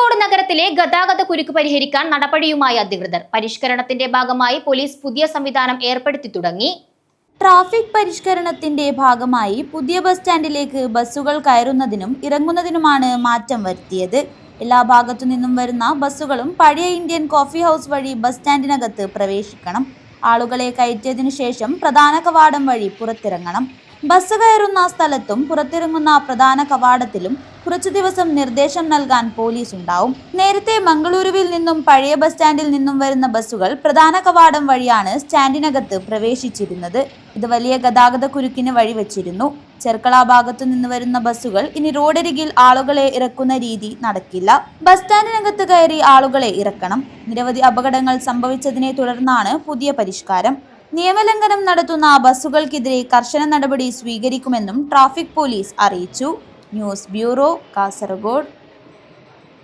കാസർഗോഡ് നഗരത്തിലെ ഗതാഗത കുരുക്ക് പരിഹരിക്കാൻ നടപടിയുമായി അധികൃതർ. പരിഷ്കരണത്തിന്റെ ഭാഗമായി പോലീസ് പുതിയ സംവിധാനം ഏർപ്പെടുത്തി തുടങ്ങി. ട്രാഫിക് പരിഷ്കരണത്തിന്റെ ഭാഗമായി പുതിയ ബസ് സ്റ്റാൻഡിലേക്ക് ബസ്സുകൾ കയറുന്നതിനും ഇറങ്ങുന്നതിനുമാണ് മാറ്റം വരുത്തിയത്. എല്ലാ ഭാഗത്തു നിന്നും വരുന്ന ബസ്സുകളും പഴയ ഇന്ത്യൻ കോഫി ഹൗസ് വഴി ബസ് സ്റ്റാൻഡിനകത്ത് പ്രവേശിക്കണം. ആളുകളെ കയറ്റിയതിനു ശേഷം പ്രധാന കവാടം വഴി പുറത്തിറങ്ങണം. ബസ് കയറുന്ന സ്ഥലത്തും പുറത്തിറങ്ങുന്ന പ്രധാന കവാടത്തിലും കുറച്ചു ദിവസം നിർദ്ദേശം നൽകാൻ പോലീസ് ഉണ്ടാവും. നേരത്തെ മംഗളൂരുവിൽ നിന്നും പഴയ ബസ് സ്റ്റാൻഡിൽ നിന്നും വരുന്ന ബസ്സുകൾ പ്രധാന കവാടം വഴിയാണ് സ്റ്റാൻഡിനകത്ത് പ്രവേശിച്ചിരുന്നത്. ഇത് വലിയ ഗതാഗത കുരുക്കിന് വഴിവെച്ചിരുന്നു. ചെർക്കള ഭാഗത്തു നിന്ന് വരുന്ന ബസ്സുകൾ ഇനി റോഡരികിൽ ആളുകളെ ഇറക്കുന്ന രീതി നടക്കില്ല. ബസ് സ്റ്റാൻഡിനകത്ത് കയറി ആളുകളെ ഇറക്കണം. നിരവധി അപകടങ്ങൾ സംഭവിച്ചതിനെ തുടർന്നാണ് പുതിയ പരിഷ്കാരം. നിയമലംഘനം നടത്തുന്ന ബസ്സുകൾക്കെതിരെ കർശന നടപടി സ്വീകരിക്കുമെന്നും ട്രാഫിക് പോലീസ് അറിയിച്ചു. News bureau, Kasaragod.